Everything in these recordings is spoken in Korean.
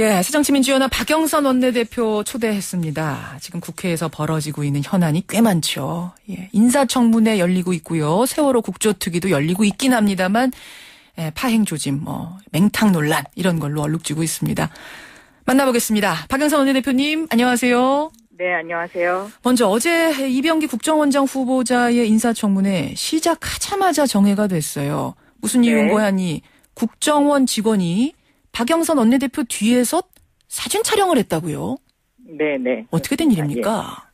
예, 새정치민주연합 박영선 원내대표 초대했습니다. 지금 국회에서 벌어지고 있는 현안이 꽤 많죠. 예, 인사청문회 열리고 있고요. 세월호 국조특위도 열리고 있긴 합니다만 파행조짐, 맹탕 논란 이런 걸로 얼룩지고 있습니다. 만나보겠습니다. 박영선 원내대표님 안녕하세요. 네, 안녕하세요. 먼저 어제 이병기 국정원장 후보자의 인사청문회 시작하자마자 정회가 됐어요. 무슨 이유인 거야니 국정원 직원이 박영선 원내대표 뒤에서 사진 촬영을 했다고요? 네네. 어떻게 된 일입니까?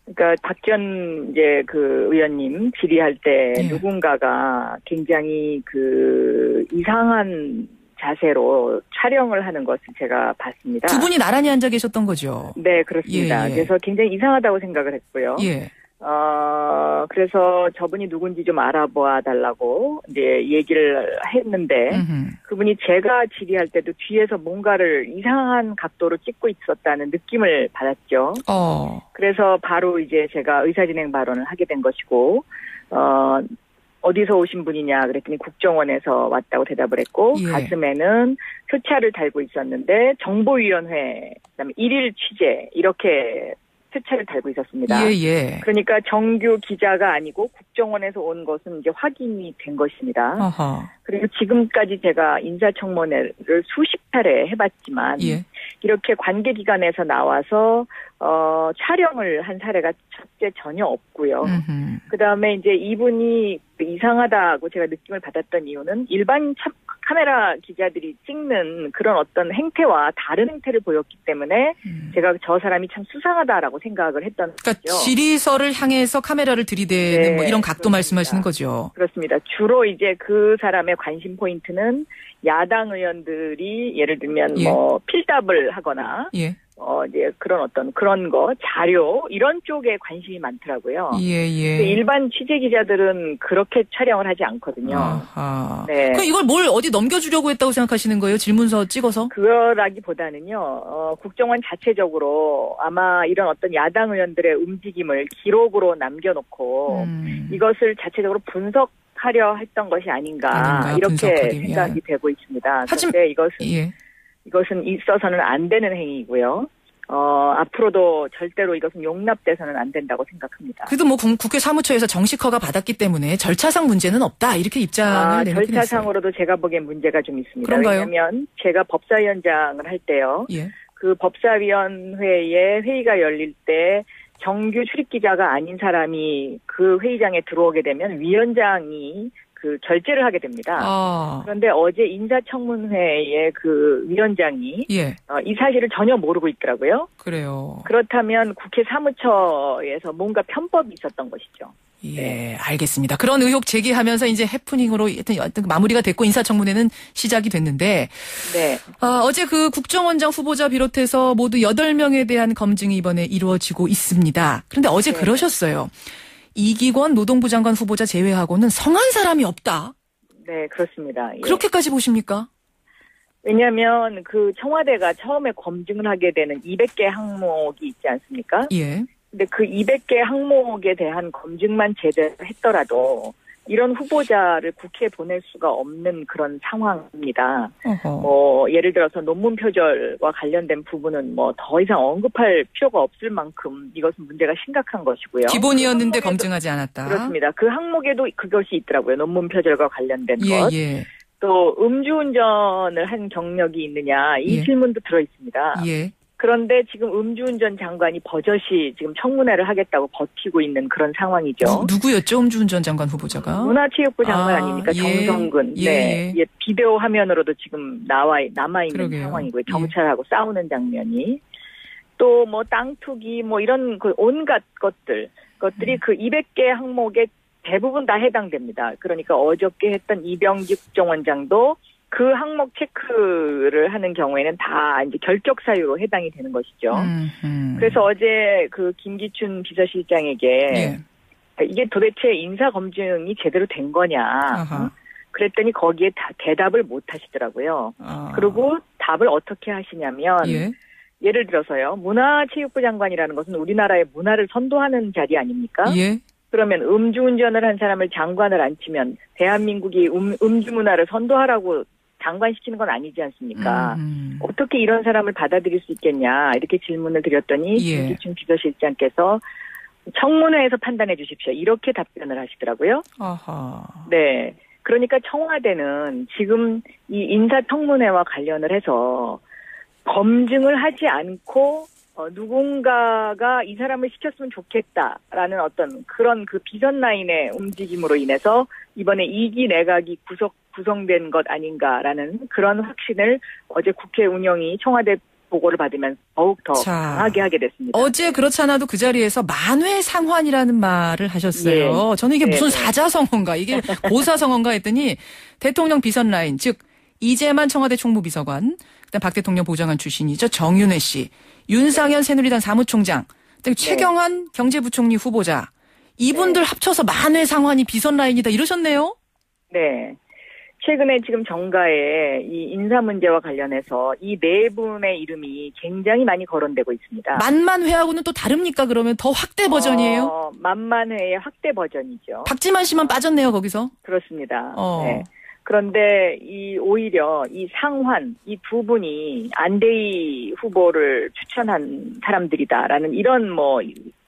그러니까 박전 이제 그 의원님 질의할 때 누군가가 굉장히 그 이상한 자세로 촬영을 하는 것을 제가 봤습니다. 두 분이 나란히 앉아 계셨던 거죠? 네, 그렇습니다. 그래서 굉장히 이상하다고 생각을 했고요. 그래서 저분이 누군지 좀 알아봐 달라고 이제 얘기를 했는데 그분이 제가 질의할 때도 뒤에서 뭔가를 이상한 각도로 찍고 있었다는 느낌을 받았죠. 그래서 바로 이제 제가 의사진행 발언을 하게 된 것이고, 어디서 오신 분이냐 그랬더니 국정원에서 왔다고 대답을 했고 가슴에는 표차를 달고 있었는데 정보위원회 그다음에 일일 취재 이렇게 표차를 달고 있었습니다. 그러니까 정규 기자가 아니고 국정원에서 온 것은 이제 확인이 된 것입니다. 그리고 지금까지 제가 인사청문회를 수십 차례 해봤지만 이렇게 관계기관에서 나와서 촬영을 한 사례가 첫째 전혀 없고요. 그다음에 이제 이분이 이상하다고 제가 느낌을 받았던 이유는 일반 카메라 기자들이 찍는 그런 어떤 행태와 다른 행태를 보였기 때문에 제가 저 사람이 참 수상하다라고 생각을 했던 거죠. 그러니까 질의서를 향해서 카메라를 들이대는 뭐 이런 각도 그렇습니다. 말씀하시는 거죠. 그렇습니다. 주로 이제 그 사람의 관심 포인트는 야당 의원들이 예를 들면 뭐 필답을 하거나 이제 그런 거, 자료, 이런 쪽에 관심이 많더라고요. 일반 취재 기자들은 그렇게 촬영을 하지 않거든요. 그럼 이걸 뭘 어디 넘겨주려고 했다고 생각하시는 거예요? 질문서 찍어서? 그거라기보다는요, 국정원 자체적으로 아마 이런 어떤 야당 의원들의 움직임을 기록으로 남겨놓고 이것을 자체적으로 분석하려 했던 것이 아닌가 이렇게 생각이 되고 있습니다. 그런데 이것은 있어서는 안 되는 행위이고요. 앞으로도 절대로 이것은 용납돼서는 안 된다고 생각합니다. 그래도 뭐 국회 사무처에서 정식 허가 받았기 때문에 절차상 문제는 없다 이렇게 입장을 내놓긴 했어요. 절차상으로도 제가 보기엔 문제가 좀 있습니다. 그런가요? 왜냐하면 제가 법사위원장을 할 때요. 그 법사위원회에 회의가 열릴 때 정규 출입기자가 아닌 사람이 그 회의장에 들어오게 되면 위원장이 그 결재를 하게 됩니다. 그런데 어제 인사청문회의 그 위원장이 이 사실을 전혀 모르고 있더라고요. 그래요. 그렇다면 국회 사무처에서 뭔가 편법이 있었던 것이죠. 알겠습니다. 그런 의혹 제기하면서 이제 해프닝으로 하여튼 마무리가 됐고 인사청문회는 시작이 됐는데 어제 그 국정원장 후보자 비롯해서 모두 8명에 대한 검증이 이번에 이루어지고 있습니다. 그런데 어제 그러셨어요. 이기권 노동부 장관 후보자 제외하고는 성한 사람이 없다. 네, 그렇습니다. 그렇게까지 보십니까? 왜냐하면 그 청와대가 처음에 검증을 하게 되는 200개 항목이 있지 않습니까? 근데 그 200개 항목에 대한 검증만 제대로 했더라도 이런 후보자를 국회에 보낼 수가 없는 그런 상황입니다. 뭐 예를 들어서 논문 표절과 관련된 부분은 뭐 더 이상 언급할 필요가 없을 만큼 이것은 문제가 심각한 것이고요. 기본이었는데 검증하지 않았다. 그렇습니다. 그 항목에도 그것이 있더라고요. 논문 표절과 관련된 것. 또 음주운전을 한 경력이 있느냐 이 질문도 들어 있습니다. 그런데 지금 음주운전 장관이 버젓이 지금 청문회를 하겠다고 버티고 있는 그런 상황이죠. 누구였죠? 음주운전 장관 후보자가? 문화체육부 장관 아닙니까? 정성근. 비디오 화면으로도 지금 남아있는 상황이고요. 경찰하고 싸우는 장면이. 또 뭐 땅 투기 뭐 이런 그 온갖 것들이 그 200개 항목에 대부분 다 해당됩니다. 그러니까 어저께 했던 이병기 국정원장도 그 항목 체크를 하는 경우에는 다 이제 결격 사유로 해당이 되는 것이죠. 그래서 어제 그 김기춘 비서실장에게 이게 도대체 인사 검증이 제대로 된 거냐. 그랬더니 거기에 대답을 못 하시더라고요. 그리고 답을 어떻게 하시냐면 예를 들어서요. 문화체육부 장관이라는 것은 우리나라의 문화를 선도하는 자리 아닙니까? 그러면 음주운전을 한 사람을 장관을 앉히면 대한민국이 음주 문화를 선도하라고 장관시키는 건 아니지 않습니까? 어떻게 이런 사람을 받아들일 수 있겠냐 이렇게 질문을 드렸더니 김기춘 비서실장께서 청문회에서 판단해 주십시오. 이렇게 답변을 하시더라고요. 아하. 네. 그러니까 청와대는 지금 이 인사청문회와 관련을 해서 검증을 하지 않고 누군가가 이 사람을 시켰으면 좋겠다라는 어떤 그런 그 비선 라인의 움직임으로 인해서 이번에 2기 내각이 구성된 것 아닌가라는 그런 확신을 어제 국회 운영이 청와대 보고를 받으면 더욱 더 강하게 하게 됐습니다. 어제 그렇지 않아도 그 자리에서 만회상환이라는 말을 하셨어요. 예. 저는 이게 무슨 사자성어인가 이게 고사성어인가 했더니 대통령 비선 라인 즉 이재만 청와대 총무비서관 그다음 박 대통령 보좌관 출신이죠. 정윤회 씨. 윤상현 새누리당 사무총장, 최경환 경제부총리 후보자, 이분들 합쳐서 만회상환이 비선 라인이다 이러셨네요? 네. 최근에 지금 정가에 이 인사 문제와 관련해서 이 네 분의 이름이 굉장히 많이 거론되고 있습니다. 만만회하고는 또 다릅니까? 그러면 더 확대 버전이에요? 만만회의 확대 버전이죠. 박지만 씨만 빠졌네요, 거기서? 그렇습니다. 네. 그런데 오히려 이 상환, 이 두 분이 안대희 후보를 추천한 사람들이다라는 이런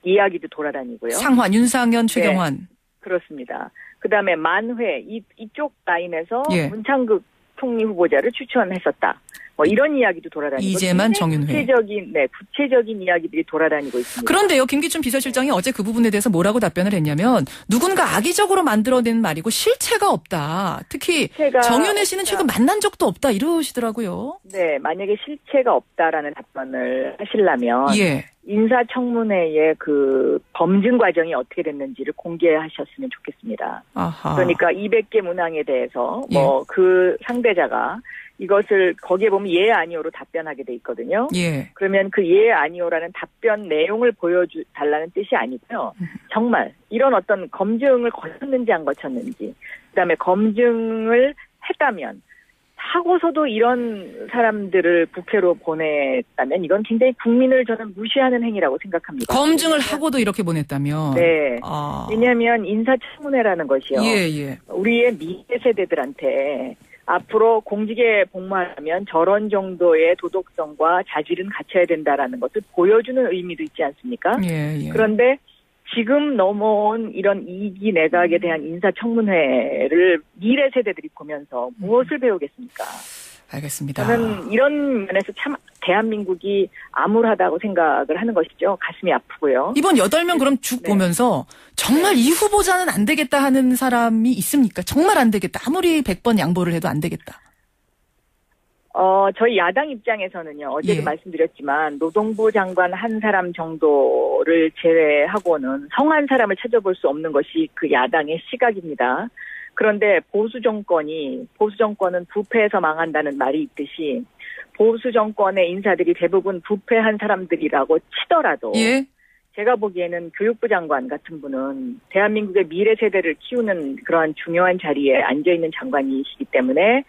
이야기도 돌아다니고요. 상환, 윤상현, 최경환. 네, 그렇습니다. 그 다음에 만회, 이쪽 라인에서 문창극 총리 후보자를 추천했었다. 이런 이야기도 돌아다니고 이재만 정윤회. 구체적인 이야기들이 돌아다니고 있습니다. 그런데요, 김기춘 비서실장이 어제 그 부분에 대해서 뭐라고 답변을 했냐면 누군가 악의적으로 만들어낸 말이고 실체가 없다. 특히 정윤회 씨는 최근 만난 적도 없다 이러시더라고요. 네, 만약에 실체가 없다라는 답변을 하시려면 인사청문회의 그 검증 과정이 어떻게 됐는지를 공개하셨으면 좋겠습니다. 아하. 그러니까 200개 문항에 대해서 그 상대자가 이것을 거기에 보면 예 아니오로 답변하게 돼 있거든요. 그러면 그 예 아니오라는 답변 내용을 보여달라는 뜻이 아니고요. 정말 이런 어떤 검증을 거쳤는지 안 거쳤는지, 그다음에 검증을 했다면 하고서도 이런 사람들을 국회로 보냈다면 이건 굉장히 국민을 저는 무시하는 행위라고 생각합니다. 검증을 하고도 이렇게 보냈다면? 네. 왜냐하면 인사청문회라는 것이요. 우리의 미래 세대들한테 앞으로 공직에 복무하려면 저런 정도의 도덕성과 자질은 갖춰야 된다라는 것을 보여주는 의미도 있지 않습니까? 그런데 지금 넘어온 이런 2기 내각에 대한 인사청문회를 미래 세대들이 보면서 무엇을 배우겠습니까? 알겠습니다. 저는 이런 면에서 참 대한민국이 암울하다고 생각을 하는 것이죠. 가슴이 아프고요. 이번 8명 그럼 쭉 보면서 정말 이 후보자는 안 되겠다 하는 사람이 있습니까? 정말 안 되겠다. 아무리 100번 양보를 해도 안 되겠다. 저희 야당 입장에서는요. 어제도 말씀드렸지만 노동부 장관 한 사람 정도를 제외하고는 성한 사람을 찾아볼 수 없는 것이 그 야당의 시각입니다. 그런데 보수 정권은 부패해서 망한다는 말이 있듯이 보수 정권의 인사들이 대부분 부패한 사람들이라고 치더라도 제가 보기에는 교육부 장관 같은 분은 대한민국의 미래 세대를 키우는 그러한 중요한 자리에 앉아있는 장관이시기 때문에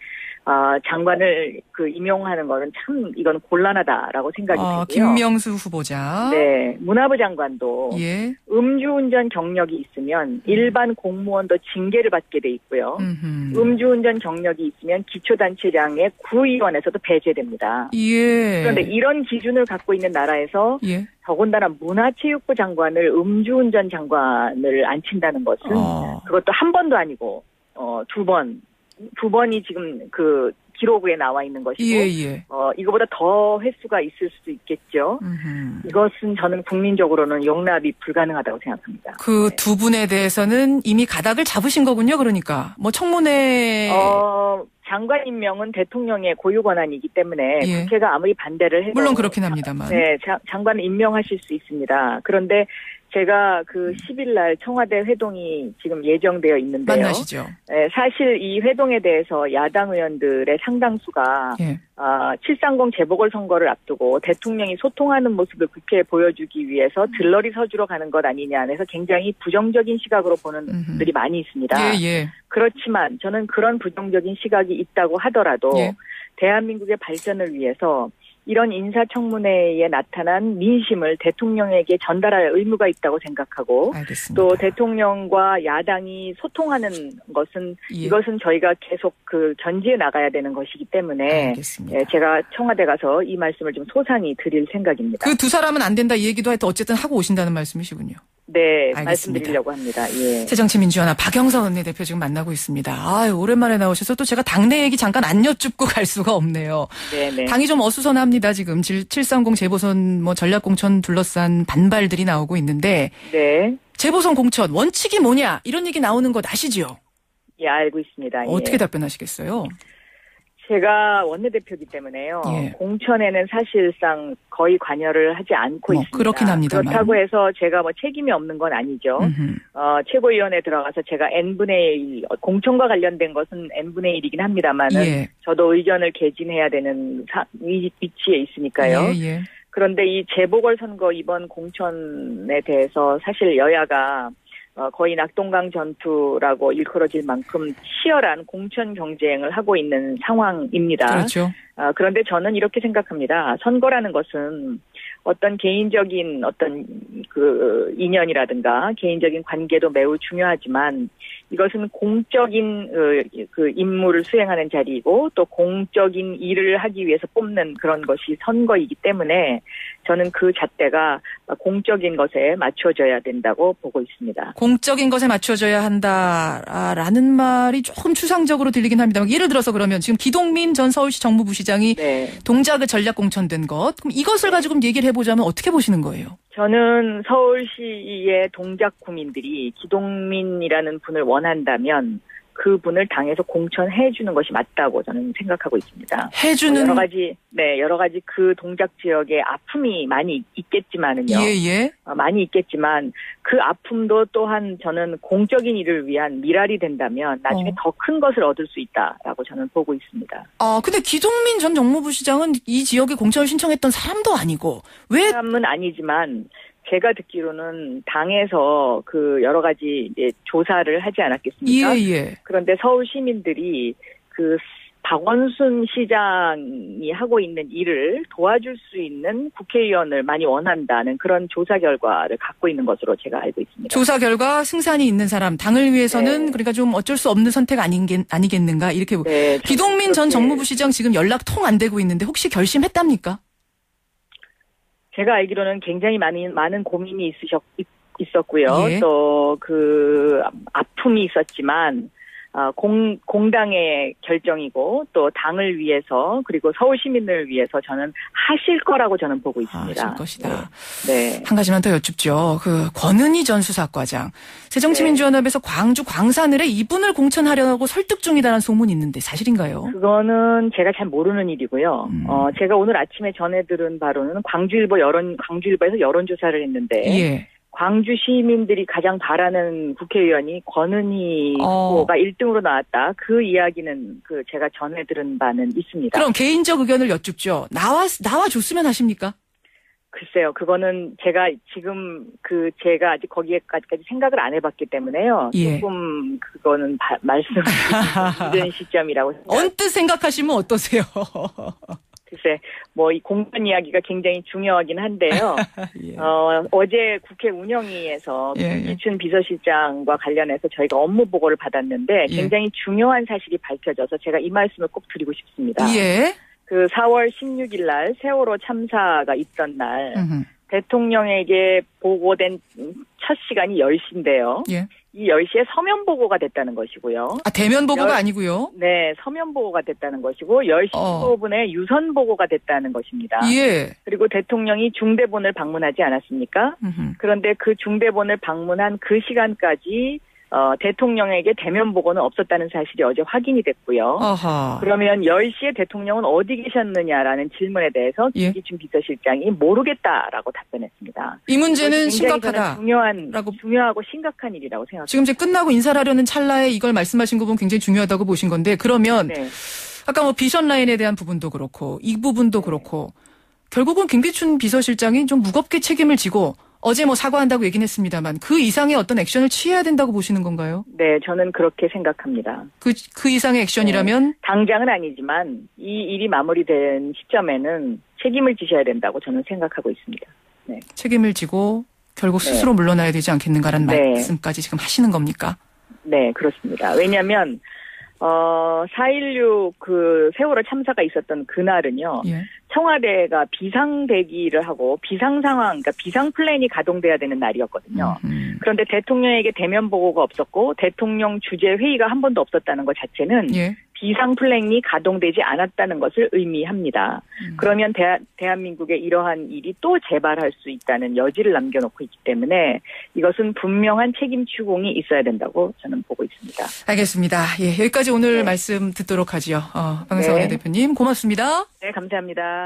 장관을 임용하는 거는 참 이건 곤란하다라고 생각이 들고요. 김명수 후보자. 네, 문화부 장관도 음주운전 경력이 있으면 일반 공무원도 징계를 받게 돼 있고요. 음주운전 경력이 있으면 기초단체장의 구의원에서도 배제됩니다. 그런데 이런 기준을 갖고 있는 나라에서 더군다나 문화체육부 장관을 음주운전 장관을 앉힌다는 것은 그것도 한 번도 아니고 두 번이 지금 그 기록에 나와 있는 것이고 이거보다 더 횟수가 있을 수도 있겠죠. 이것은 저는 국민적으로는 용납이 불가능하다고 생각합니다. 그 두 분에 대해서는 이미 가닥을 잡으신 거군요. 그러니까 청문회 장관 임명은 대통령의 고유 권한이기 때문에 국회가 아무리 반대를 해도 물론 그렇긴 합니다만 장관을 임명하실 수 있습니다. 그런데 제가 그 10일 날 청와대 회동이 지금 예정되어 있는데요. 만나시죠. 사실 이 회동에 대해서 야당 의원들의 상당수가 730 재보궐선거를 앞두고 대통령이 소통하는 모습을 국회에 보여주기 위해서 들러리 서주러 가는 것 아니냐 해서 굉장히 부정적인 시각으로 보는 분들이 많이 있습니다. 그렇지만 저는 그런 부정적인 시각이 있다고 하더라도 대한민국의 발전을 위해서 이런 인사청문회에 나타난 민심을 대통령에게 전달할 의무가 있다고 생각하고 알겠습니다. 또 대통령과 야당이 소통하는 것은 이것은 저희가 계속 전지해 나가야 되는 것이기 때문에 제가 청와대 가서 이 말씀을 좀 소상히 드릴 생각입니다. 그 두 사람은 안 된다 이 얘기도 하여튼 어쨌든 하고 오신다는 말씀이시군요. 네, 알겠습니다. 말씀드리려고 합니다. 예. 새정치민주연합 박영선 원내대표 지금 만나고 있습니다. 아유, 오랜만에 나오셔서 또 제가 당내 얘기 잠깐 안 여쭙고 갈 수가 없네요. 네네. 당이 좀 어수선합니다. 지금 730 재보선 전략공천 둘러싼 반발들이 나오고 있는데 네. 재보선 공천 원칙이 뭐냐 이런 얘기 나오는 것 아시죠? 예, 알고 있습니다. 어떻게 예. 답변하시겠어요? 제가 원내대표이기 때문에요. 예. 공천에는 사실상 거의 관여를 하지 않고 있습니다. 그렇긴 합니다만. 그렇다고 해서 제가 책임이 없는 건 아니죠. 최고위원회에 들어가서 제가 N분의 1, 공천과 관련된 것은 N분의 1이긴 합니다만은 예. 저도 의견을 개진해야 되는 위치에 있으니까요. 예. 그런데 이 재보궐선거 이번 공천에 대해서 사실 여야가 거의 낙동강 전투라고 일컬어질 만큼 치열한 공천 경쟁을 하고 있는 상황입니다. 그렇죠. 그런데 저는 이렇게 생각합니다. 선거라는 것은 어떤 개인적인 인연이라든가 개인적인 관계도 매우 중요하지만 이것은 공적인 임무를 수행하는 자리이고 또 공적인 일을 하기 위해서 뽑는 그런 것이 선거이기 때문에 저는 그 잣대가 공적인 것에 맞춰져야 된다고 보고 있습니다. 공적인 것에 맞춰져야 한다라는 말이 조금 추상적으로 들리긴 합니다만 예를 들어서 그러면 지금 기동민 전 서울시 정무부시장이 네. 동작을 전략 공천된 것 그럼 이것을 가지고 얘기를 해보자면 어떻게 보시는 거예요? 저는 서울시의 동작 구민들이 기동민이라는 분을 원한다면 그 분을 당에서 공천해 주는 것이 맞다고 저는 생각하고 있습니다. 해주는 여러 가지 그 동작 지역에 아픔이 많이 있겠지만은요. 예. 많이 있겠지만 그 아픔도 또한 저는 공적인 일을 위한 미랄이 된다면 나중에 더 큰 것을 얻을 수 있다라고 저는 보고 있습니다. 근데 기동민 전 정무부시장은 이 지역에 공천을 신청했던 사람도 아니고 왜 사람은 아니지만 제가 듣기로는 당에서 여러 가지 이제 조사를 하지 않았겠습니까? 예. 그런데 서울 시민들이 박원순 시장이 하고 있는 일을 도와줄 수 있는 국회의원을 많이 원한다는 그런 조사 결과를 갖고 있는 것으로 제가 알고 있습니다. 조사 결과 승산이 있는 사람, 당을 위해서는 네. 그러니까 좀 어쩔 수 없는 선택 아니겠는가 이렇게. 네, 기동민 전 정무부시장 지금 연락 통 안 되고 있는데 혹시 결심했답니까? 제가 알기로는 굉장히 많은 고민이 있었고요. 예. 또 아픔이 있었지만 공당의 결정이고 또 당을 위해서 그리고 서울 시민을 위해서 저는 하실 거라고 저는 보고 있습니다. 하실 것이다. 네. 한 가지만 더 여쭙죠. 권은희 전 수사과장. 새정치민주연합에서 광주 광산을에 이분을 공천하려고 설득 중이다라는 소문이 있는데 사실인가요? 그거는 제가 잘 모르는 일이고요. 제가 오늘 아침에 전해 들은 바로는 광주일보에서 여론조사를 했는데 예. 광주 시민들이 가장 바라는 국회의원이 권은희 후보가 1등으로 나왔다. 그 이야기는 제가 전해 들은 바는 있습니다. 그럼 개인적 의견을 여쭙죠. 나와줬으면 하십니까? 글쎄요. 그거는 제가 지금 제가 아직 거기에까지 생각을 안 해봤기 때문에요. 예. 조금 그거는 말씀드리기 이른 시점이라고 생각합니다. 언뜻 생각하시면 어떠세요? 글쎄, 이 공천 이야기가 굉장히 중요하긴 한데요. 예. 어제 국회 운영위에서 김기춘 비서실장과 관련해서 저희가 업무 보고를 받았는데 굉장히 중요한 사실이 밝혀져서 제가 이 말씀을 꼭 드리고 싶습니다. 예. 4월 16일 날 세월호 참사가 있던 날 대통령에게 보고된 첫 시간이 10시인데요. 예. 이 10시에 서면 보고가 됐다는 것이고요. 대면 보고가 아니고요? 네, 서면 보고가 됐다는 것이고 10시 15분에 유선 보고가 됐다는 것입니다. 예. 그리고 대통령이 중대본을 방문하지 않았습니까? 그런데 그 중대본을 방문한 그 시간까지 대통령에게 대면 보고는 없었다는 사실이 어제 확인이 됐고요. 아하. 그러면 10시에 대통령은 어디 계셨느냐라는 질문에 대해서 김기춘 비서실장이 모르겠다라고 답변했습니다. 이 문제는 심각하다. 중요하고 심각한 일이라고 생각합니다. 지금 이제 끝나고 인사를 하려는 찰나에 이걸 말씀하신 거 보면 굉장히 중요하다고 보신 건데 그러면 네. 아까 비전 라인에 대한 부분도 그렇고 이 부분도 그렇고 결국은 김기춘 비서실장이 좀 무겁게 책임을 지고 어제 뭐 사과한다고 얘기는 했습니다만 그 이상의 어떤 액션을 취해야 된다고 보시는 건가요? 네, 저는 그렇게 생각합니다. 그 이상의 액션이라면? 네, 당장은 아니지만 이 일이 마무리된 시점에는 책임을 지셔야 된다고 저는 생각하고 있습니다. 네. 책임을 지고 결국 스스로 물러나야 되지 않겠는가라는 말씀까지 지금 하시는 겁니까? 네, 그렇습니다. 왜냐하면 4.16 그 세월호 참사가 있었던 그날은요. 청와대가 비상대기를 하고 비상 상황, 그러니까 비상 플랜이 가동돼야 되는 날이었거든요. 그런데 대통령에게 대면 보고가 없었고 대통령 주재 회의가 한 번도 없었다는 것 자체는 비상 플랜이 가동되지 않았다는 것을 의미합니다. 그러면 대한민국에 이러한 일이 또 재발할 수 있다는 여지를 남겨놓고 있기 때문에 이것은 분명한 책임 추궁이 있어야 된다고 저는 보고 있습니다. 알겠습니다. 예, 여기까지 오늘 말씀 듣도록 하지요. 박은선 원내대표님 고맙습니다. 네, 감사합니다.